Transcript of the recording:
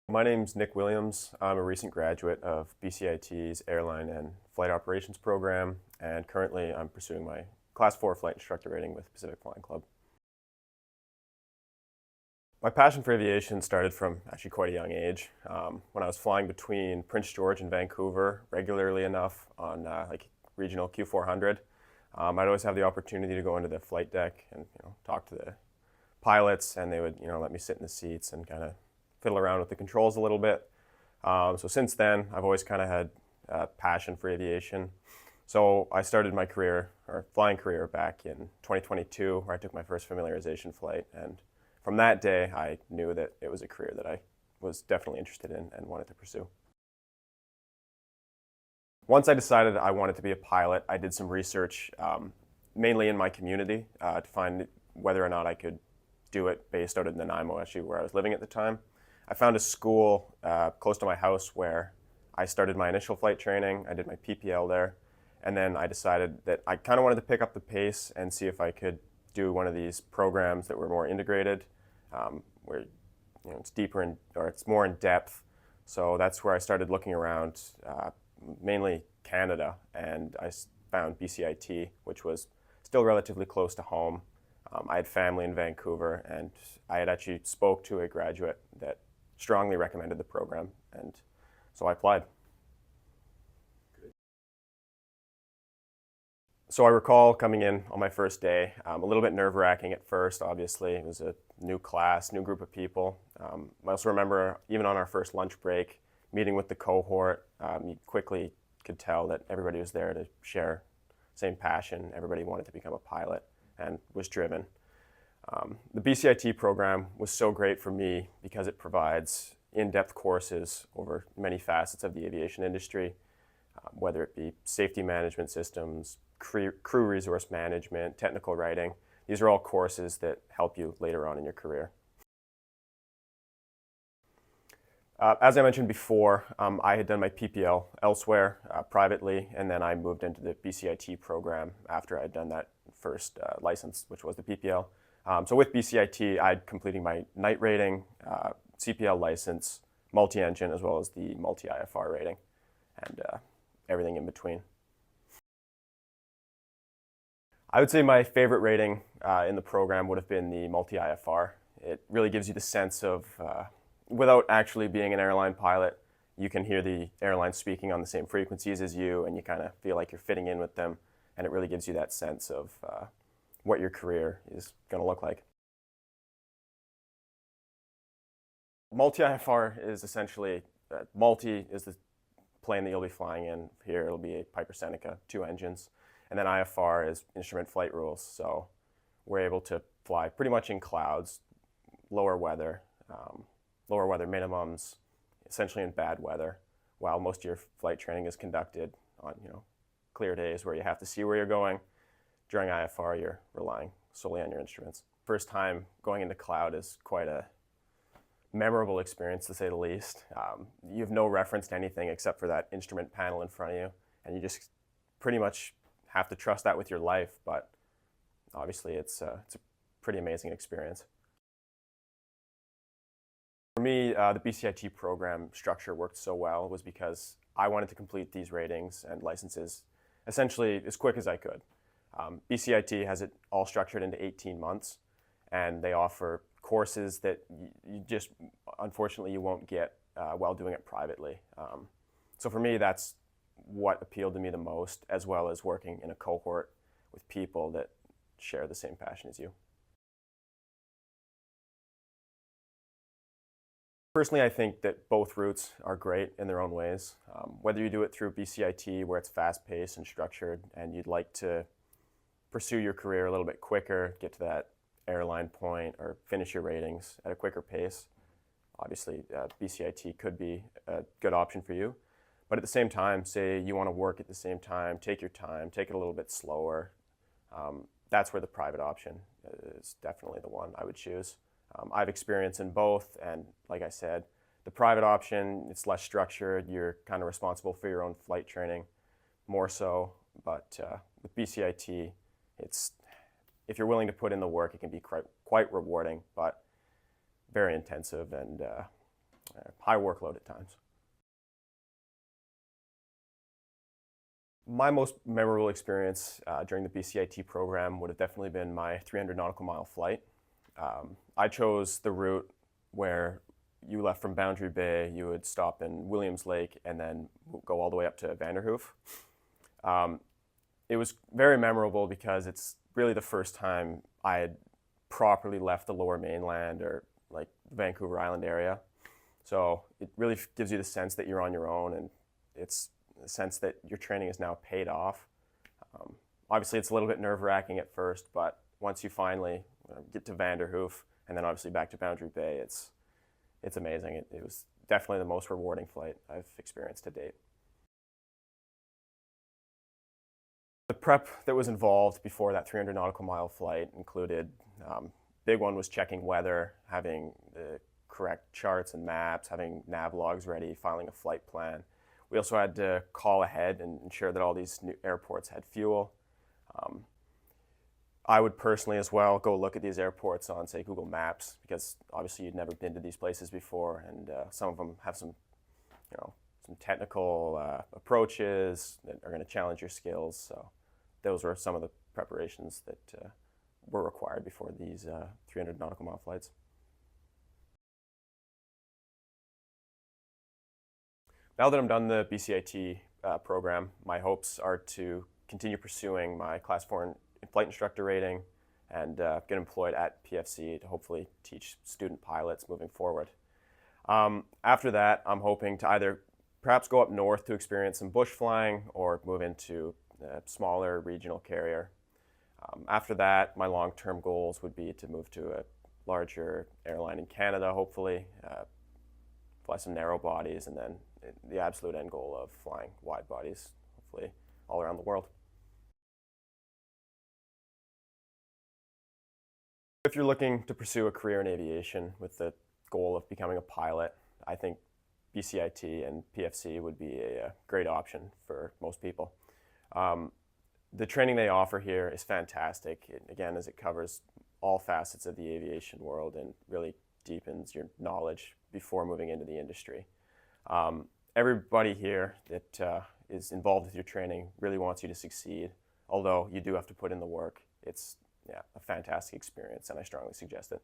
My name's Nick Williams. I'm a recent graduate of BCIT's Airline and Flight Operations program, and currently I'm pursuing my Class 4 flight instructor rating with Pacific Flying Club. My passion for aviation started from actually quite a young age. When I was flying between Prince George and Vancouver regularly enough on regional Q400, I'd always have the opportunity to go into the flight deck and talk to the pilots, and they would let me sit in the seats and kind of fiddle around with the controls a little bit. So since then, I've always kind of had a passion for aviation. So I started my career, or flying career, back in 2022, where I took my first familiarization flight. And from that day, I knew that it was a career that I was definitely interested in and wanted to pursue. Once I decided I wanted to be a pilot, I did some research, mainly in my community, to find whether or not I could do it based out of Nanaimo, actually, where I was living at the time. I found a school close to my house where I started my initial flight training. I did my PPL there, and then I decided that I kind of wanted to pick up the pace and see if I could do one of these programs that were more integrated, where it's deeper or it's more in depth. So that's where I started looking around, mainly Canada, and I found BCIT, which was still relatively close to home. I had family in Vancouver, and I had actually spoke to a graduate that strongly recommended the program, and so I applied. So I recall coming in on my first day, a little bit nerve-wracking at first, obviously. It was a new class, new group of people. I also remember, even on our first lunch break, meeting with the cohort, you quickly could tell that everybody was there to share the same passion. Everybody wanted to become a pilot and was driven. The BCIT program was so great for me because it provides in-depth courses over many facets of the aviation industry, whether it be safety management systems, crew resource management, technical writing. These are all courses that help you later on in your career. As I mentioned before, I had done my PPL elsewhere privately, and then I moved into the BCIT program after I had done that first license, which was the PPL. So with BCIT, I'd completing my night rating, CPL license, multi-engine, as well as the multi-IFR rating, and everything in between. I would say my favorite rating in the program would have been the multi-IFR. It really gives you the sense of, without actually being an airline pilot, you can hear the airline speaking on the same frequencies as you, and you kind of feel like you're fitting in with them, and it really gives you that sense of what your career is going to look like. Multi-IFR is essentially, multi is the plane that you'll be flying in. Here it'll be a Piper Seneca, 2 engines. And then IFR is instrument flight rules. So we're able to fly pretty much in clouds, lower weather minimums, essentially in bad weather, while most of your flight training is conducted on clear days where you have to see where you're going. During IFR, you're relying solely on your instruments. First time going into cloud is quite a memorable experience, to say the least. You have no reference to anything except for that instrument panel in front of you, and you just pretty much have to trust that with your life, but obviously it's a pretty amazing experience. For me, the BCIT program structure worked so well was because I wanted to complete these ratings and licenses essentially as quick as I could. BCIT has it all structured into 18 months, and they offer courses that you just, unfortunately, you won't get while doing it privately. So for me, that's what appealed to me the most, as well as working in a cohort with people that share the same passion as you. Personally, I think that both routes are great in their own ways. Whether you do it through BCIT, where it's fast-paced and structured, and you'd like to pursue your career a little bit quicker, get to that airline point, or finish your ratings at a quicker pace, obviously BCIT could be a good option for you. But at the same time, say you want to work at the same time, take your time, take it a little bit slower, that's where the private option is definitely the one I would choose. I've experience in both, and like I said, the private option, it's less structured, you're kind of responsible for your own flight training more so, but with BCIT, if you're willing to put in the work, it can be quite rewarding, but very intensive, and high workload at times. My most memorable experience during the BCIT program would have definitely been my 300 nautical mile flight. I chose the route where you left from Boundary Bay, you would stop in Williams Lake, and then go all the way up to Vanderhoof. It was very memorable because it's really the first time I had properly left the lower mainland or like Vancouver Island area. So it really gives you the sense that you're on your own, and it's the sense that your training is now paid off. Obviously, it's a little bit nerve-wracking at first, but once you finally get to Vanderhoof and then obviously back to Boundary Bay, it's amazing. It was definitely the most rewarding flight I've experienced to date. The prep that was involved before that 300 nautical mile flight included, big one was checking weather, having the correct charts and maps, having nav logs ready, filing a flight plan. We also had to call ahead and ensure that all these new airports had fuel. I would personally as well go look at these airports on, say, Google Maps, because obviously you'd never been to these places before, and some of them have some technical approaches that are going to challenge your skills. So those were some of the preparations that were required before these 300 nautical mile flights. Now that I'm done the BCIT program, my hopes are to continue pursuing my Class 4 flight instructor rating and get employed at PFC to hopefully teach student pilots moving forward. After that, I'm hoping to either perhaps go up north to experience some bush flying or move into a smaller regional carrier. After that, my long-term goals would be to move to a larger airline in Canada, hopefully, fly some narrow bodies, and then the absolute end goal of flying wide bodies, hopefully all around the world. If you're looking to pursue a career in aviation with the goal of becoming a pilot, I think BCIT and PFC would be a great option for most people. The training they offer here is fantastic, again, as it covers all facets of the aviation world and really deepens your knowledge before moving into the industry. Everybody here that is involved with your training really wants you to succeed, although you do have to put in the work. It's a fantastic experience, and I strongly suggest it.